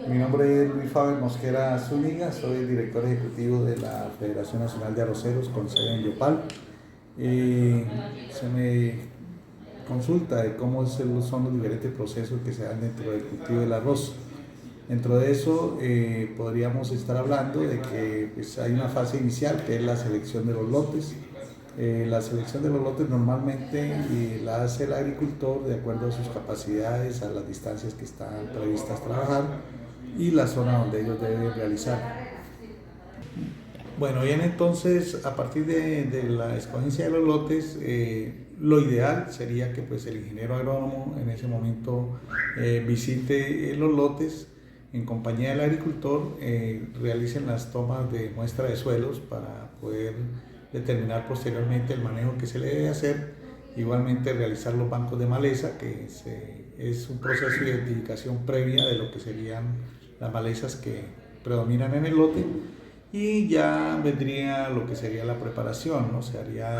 Mi nombre es Luis Faber Mosquera Zúñiga, soy el director ejecutivo de la Federación Nacional de Arroceros con sede en Yopal. Se me consulta de cómo son los diferentes procesos que se dan dentro del cultivo del arroz. Dentro de eso podríamos estar hablando de que pues, hay una fase inicial que es la selección de los lotes. La selección de los lotes normalmente la hace el agricultor de acuerdo a sus capacidades, a las distancias que están previstas trabajar y la zona donde ellos deben realizar. Bueno, bien, entonces a partir de la escogencia de los lotes, lo ideal sería que pues, el ingeniero agrónomo en ese momento visite los lotes en compañía del agricultor, realicen las tomas de muestra de suelos para poder determinar posteriormente el manejo que se le debe hacer. Igualmente realizar los bancos de maleza, que es un proceso de identificación previa de lo que serían las malezas que predominan en el lote, y ya vendría lo que sería la preparación, ¿no? Se haría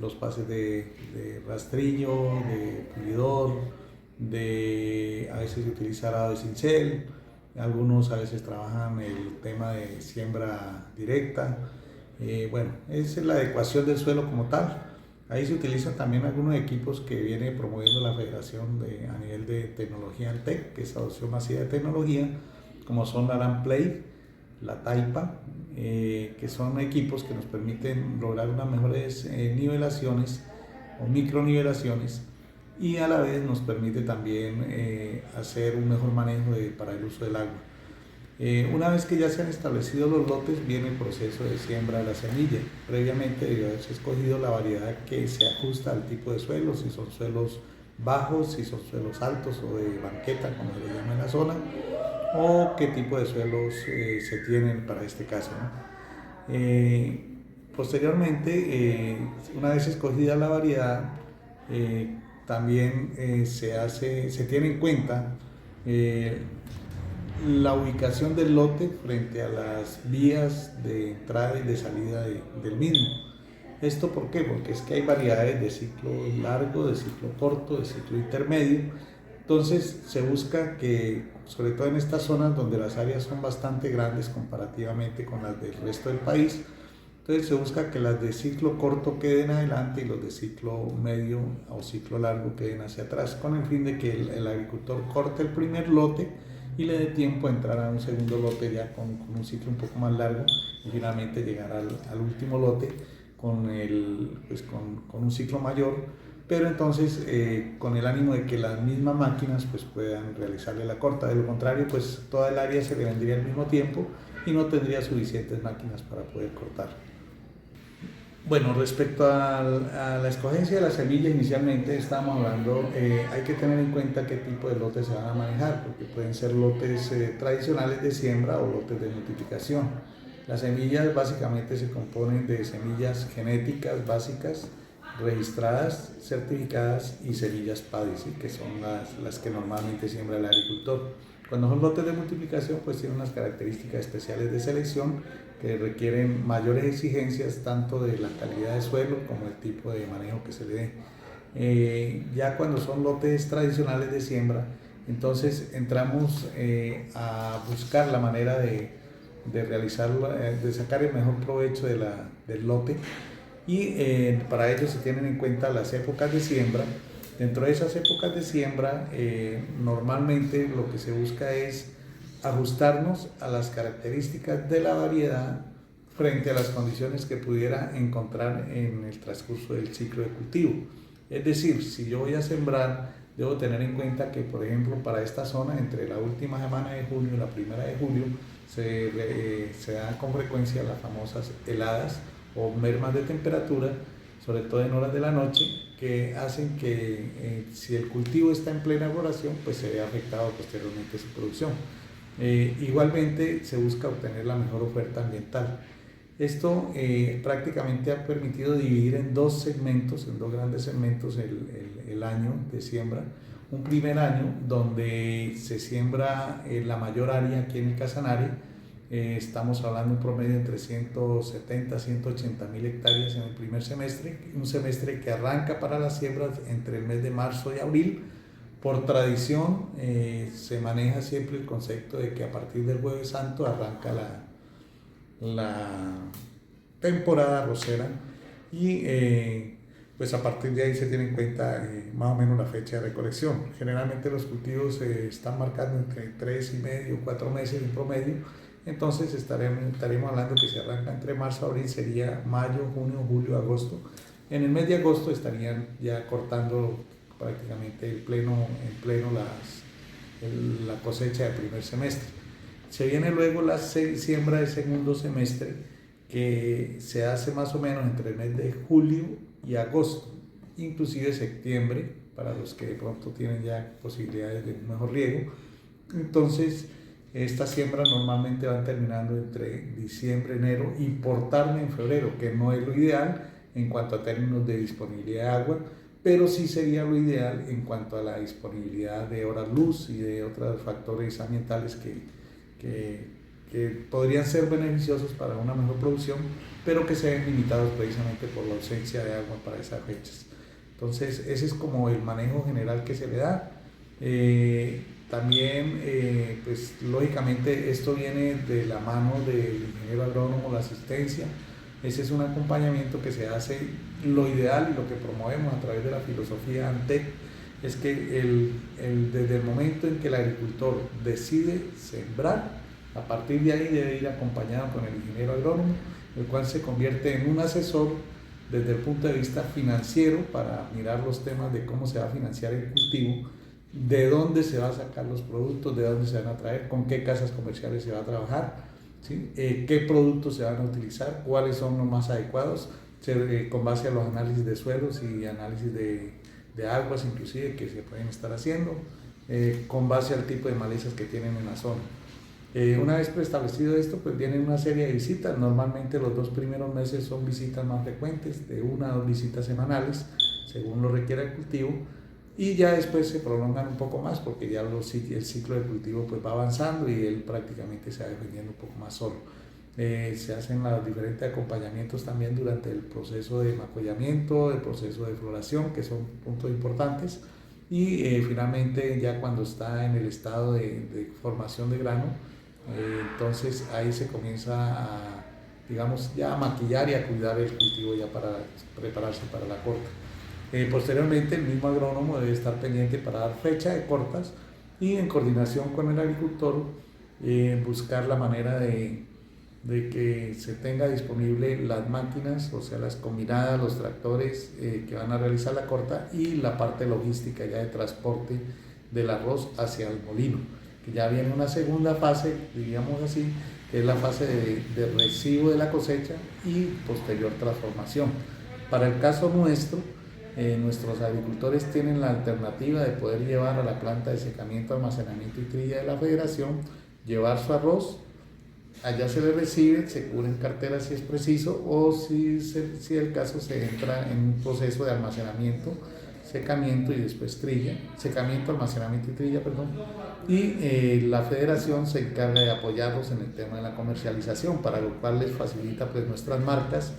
los pases de rastrillo, de pulidor, a veces se utiliza arado de cincel, algunos a veces trabajan el tema de siembra directa. Bueno, esa es la adecuación del suelo como tal. Ahí se utilizan también algunos equipos que viene promoviendo la Federación a nivel de tecnología Antec, que es adopción masiva de tecnología, como son la LandPlay, la Taipa, que son equipos que nos permiten lograr unas mejores nivelaciones o micronivelaciones, y a la vez nos permite también hacer un mejor manejo para el uso del agua. Una vez que ya se han establecido los lotes, viene el proceso de siembra de la semilla. Previamente debe haberse escogido la variedad que se ajusta al tipo de suelo, si son suelos bajos, si son suelos altos o de banqueta, como se le llama en la zona, o qué tipo de suelos se tienen para este caso, ¿no? Posteriormente, una vez escogida la variedad, también se tiene en cuenta la ubicación del lote frente a las vías de entrada y de salida del mismo. ¿Esto por qué? Porque es que hay variedades de ciclo largo, de ciclo corto, de ciclo intermedio. Entonces se busca que, sobre todo en estas zonas donde las áreas son bastante grandes comparativamente con las del resto del país, entonces se busca que las de ciclo corto queden adelante y los de ciclo medio o ciclo largo queden hacia atrás, con el fin de que el agricultor corte el primer lote y le dé tiempo a entrar a un segundo lote ya con un ciclo un poco más largo, y finalmente llegar al último lote con un ciclo mayor, pero entonces con el ánimo de que las mismas máquinas pues, puedan realizarle la corta. De lo contrario, pues toda el área se le vendría al mismo tiempo y no tendría suficientes máquinas para poder cortar. Bueno, respecto a la escogencia de la semilla, inicialmente estamos hablando, hay que tener en cuenta qué tipo de lotes se van a manejar, porque pueden ser lotes tradicionales de siembra o lotes de multiplicación. Las semillas básicamente se componen de semillas genéticas básicas, registradas, certificadas, y semillas PADI, ¿sí? Que son las que normalmente siembra el agricultor. Cuando son lotes de multiplicación, pues tienen unas características especiales de selección que requieren mayores exigencias tanto de la calidad de suelo como el tipo de manejo que se le dé. Ya cuando son lotes tradicionales de siembra, entonces entramos a buscar la manera de realizarlo, de sacar el mejor provecho del lote, y para ello se tienen en cuenta las épocas de siembra. Dentro de esas épocas de siembra, normalmente lo que se busca es ajustarnos a las características de la variedad frente a las condiciones que pudiera encontrar en el transcurso del ciclo de cultivo. Es decir, si yo voy a sembrar, debo tener en cuenta que, por ejemplo, para esta zona, entre la última semana de junio y la primera de julio, se dan con frecuencia las famosas heladas o mermas de temperatura, sobre todo en horas de la noche, que hacen que si el cultivo está en plena floración, pues se vea afectado posteriormente su producción. Igualmente se busca obtener la mejor oferta ambiental. Esto prácticamente ha permitido dividir en dos segmentos, en dos grandes segmentos el año de siembra. Un primer año donde se siembra la mayor área aquí en el Casanare. Estamos hablando de un promedio entre 170 a 180 mil hectáreas en el primer semestre, un semestre que arranca para las siembras entre el mes de marzo y abril, Por tradición se maneja siempre el concepto de que a partir del Jueves Santo arranca la temporada arrocera y pues a partir de ahí se tiene en cuenta más o menos la fecha de recolección. Generalmente los cultivos se están marcando entre 3,5 4 meses en promedio, entonces estaremos hablando que se arranca entre marzo, abril, sería mayo, junio, julio, agosto. En el mes de agosto estarían ya cortando prácticamente en pleno la cosecha del primer semestre. Se viene luego la siembra del segundo semestre, que se hace más o menos entre el mes de julio y agosto, inclusive septiembre, para los que de pronto tienen ya posibilidades de un mejor riego. Entonces, estas siembras normalmente van terminando entre diciembre, enero y por tarde en febrero, que no es lo ideal en cuanto a términos de disponibilidad de agua, pero sí sería lo ideal en cuanto a la disponibilidad de horas luz y de otros factores ambientales que podrían ser beneficiosos para una mejor producción, pero que se ven limitados precisamente por la ausencia de agua para esas fechas. Entonces, ese es como el manejo general que se le da. También, pues lógicamente esto viene de la mano del ingeniero agrónomo, la asistencia. Ese es un acompañamiento que se hace. Lo ideal y lo que promovemos a través de la filosofía ANTEC es que desde el momento en que el agricultor decide sembrar, a partir de ahí debe ir acompañado con el ingeniero agrónomo, el cual se convierte en un asesor desde el punto de vista financiero para mirar los temas de cómo se va a financiar el cultivo, de dónde se van a sacar los productos, de dónde se van a traer, con qué casas comerciales se va a trabajar, ¿sí? Qué productos se van a utilizar, cuáles son los más adecuados, con base a los análisis de suelos y análisis de aguas inclusive que se pueden estar haciendo, con base al tipo de malezas que tienen en la zona. Una vez preestablecido esto, pues viene una serie de visitas. Normalmente los 2 primeros meses son visitas más frecuentes, de 1 a 2 visitas semanales, según lo requiera el cultivo, y ya después se prolongan un poco más porque ya el ciclo de cultivo pues va avanzando y él prácticamente se va defendiendo un poco más solo. Se hacen los diferentes acompañamientos también durante el proceso de macollamiento, el proceso de floración, que son puntos importantes, y finalmente ya cuando está en el estado de formación de grano, entonces ahí se comienza a, digamos, ya a maquillar y a cuidar el cultivo ya para prepararse para la corta. Posteriormente el mismo agrónomo debe estar pendiente para dar fecha de cortas y en coordinación con el agricultor buscar la manera de que se tenga disponible las máquinas, o sea, las combinadas, los tractores que van a realizar la corta y la parte logística ya de transporte del arroz hacia el molino, que ya viene una segunda fase, diríamos así, que es la fase de recibo de la cosecha y posterior transformación. Para el caso nuestro, nuestros agricultores tienen la alternativa de poder llevar a la planta de secamiento, almacenamiento y trilla de la Federación, llevar su arroz. Allá se le recibe, se cubren carteras si es preciso, o si el caso se entra en un proceso de almacenamiento, secamiento y después trilla, secamiento, almacenamiento y trilla, perdón, y la federación se encarga de apoyarlos en el tema de la comercialización, para lo cual les facilita pues nuestras marcas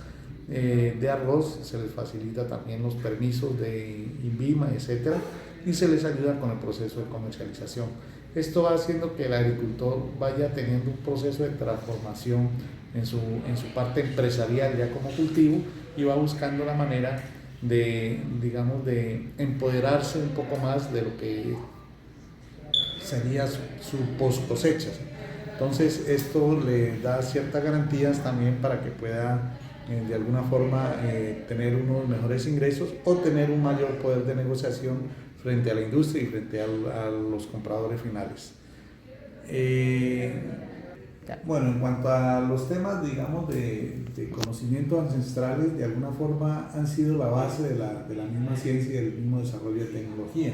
de arroz, se les facilita también los permisos de INVIMA, etcétera, y se les ayuda con el proceso de comercialización. Esto va haciendo que el agricultor vaya teniendo un proceso de transformación en su parte empresarial ya como cultivo, y va buscando la manera de, digamos, de empoderarse un poco más de lo que sería su post cosecha. Entonces esto le da ciertas garantías también para que pueda de alguna forma tener unos mejores ingresos o tener un mayor poder de negociación frente a la industria y frente a los compradores finales. Bueno, en cuanto a los temas, digamos, de conocimientos ancestrales, de alguna forma han sido la base de la misma ciencia y del mismo desarrollo de tecnología.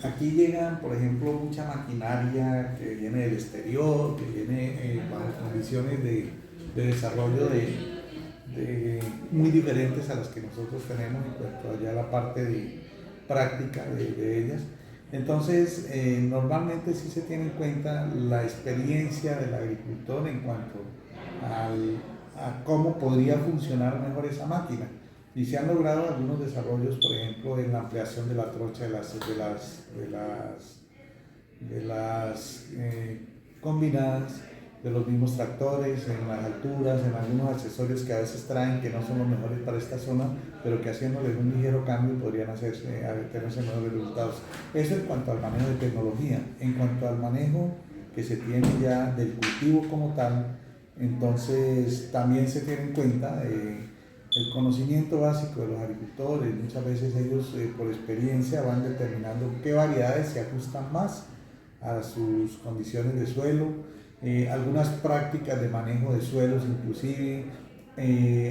Aquí llegan, por ejemplo, mucha maquinaria que viene del exterior, que viene bajo condiciones de desarrollo muy diferentes a las que nosotros tenemos en cuanto a ya la parte de práctica de ellas. Entonces, normalmente sí se tiene en cuenta la experiencia del agricultor en cuanto a cómo podría funcionar mejor esa máquina. Y se han logrado algunos desarrollos, por ejemplo, en la ampliación de la trocha de las combinadas, de los mismos tractores, en las alturas, en algunos accesorios que a veces traen que no son los mejores para esta zona, pero que haciéndoles un ligero cambio podrían tenerse mejores resultados. Eso en cuanto al manejo de tecnología. En cuanto al manejo que se tiene ya del cultivo como tal, entonces también se tiene en cuenta el conocimiento básico de los agricultores. Muchas veces ellos por experiencia van determinando qué variedades se ajustan más a sus condiciones de suelo, algunas prácticas de manejo de suelos inclusive,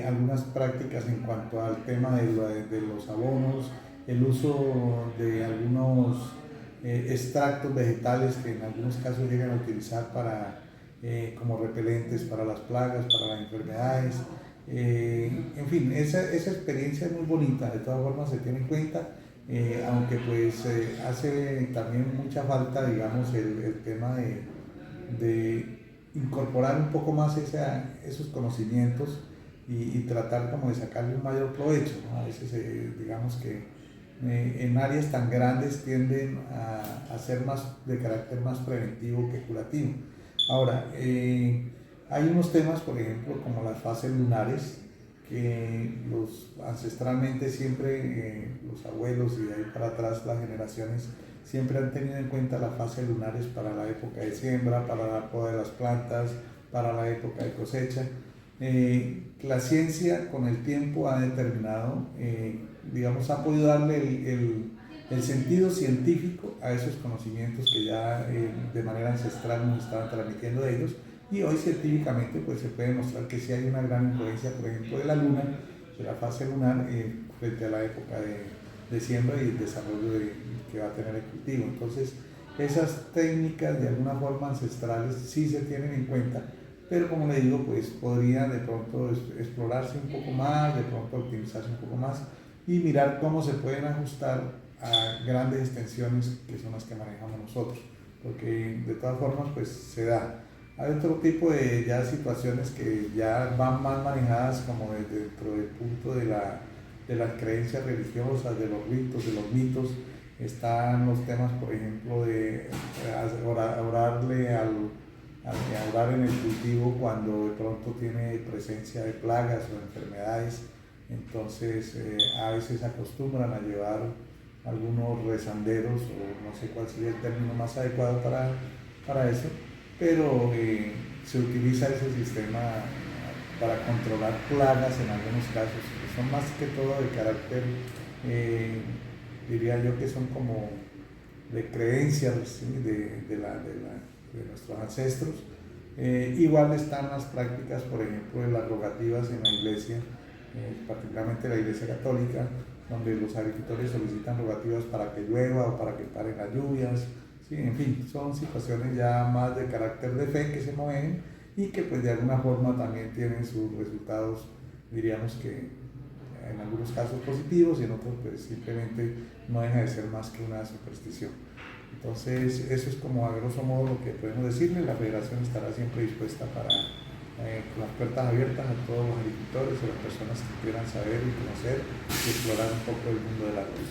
algunas prácticas en cuanto al tema de los abonos, el uso de algunos extractos vegetales que en algunos casos llegan a utilizar como repelentes para las plagas, para las enfermedades. En fin, esa experiencia es muy bonita, de todas formas se tiene en cuenta, aunque pues hace también mucha falta, digamos, el tema de incorporar un poco más esos conocimientos y tratar como de sacarle un mayor provecho, ¿no? A veces digamos que en áreas tan grandes tienden a ser más de carácter más preventivo que curativo. Ahora, hay unos temas, por ejemplo, como las fases lunares, que ancestralmente siempre los abuelos y de ahí para atrás las generaciones siempre han tenido en cuenta las fases lunares para la época de siembra, para la poda de las plantas, para la época de cosecha. La ciencia con el tiempo ha determinado, digamos, ha podido darle el sentido científico a esos conocimientos que ya de manera ancestral nos estaban transmitiendo de ellos, y hoy científicamente pues se puede demostrar que sí hay una gran influencia, por ejemplo, de la luna, de la fase lunar frente a la época de siembra y el desarrollo que va a tener el cultivo. Entonces esas técnicas de alguna forma ancestrales sí se tienen en cuenta, pero como le digo, pues podría de pronto explorarse un poco más, de pronto optimizarse un poco más y mirar cómo se pueden ajustar a grandes extensiones que son las que manejamos nosotros, porque de todas formas pues se da. Hay otro tipo de ya situaciones que ya van más manejadas como dentro del punto de las creencias religiosas, de los ritos, de los mitos. Están los temas, por ejemplo, de orar en el cultivo cuando de pronto tiene presencia de plagas o enfermedades. Entonces a veces acostumbran a llevar algunos rezanderos, o no sé cuál sería el término más adecuado para eso, pero se utiliza ese sistema para controlar plagas en algunos casos, que son más que todo de carácter, diría yo que son como de creencias, ¿sí? de nuestros ancestros. Igual están las prácticas, por ejemplo, de las rogativas en la iglesia, particularmente la iglesia católica, donde los agricultores solicitan rogativas para que llueva o para que paren las lluvias. Sí, en fin, son situaciones ya más de carácter de fe que se mueven y que pues de alguna forma también tienen sus resultados, diríamos que en algunos casos positivos y en otros pues simplemente no deja de ser más que una superstición. Entonces eso es como a grosso modo lo que podemos decirle. La federación estará siempre dispuesta con las puertas abiertas a todos los agricultores y a las personas que quieran saber y conocer y explorar un poco el mundo del arroz.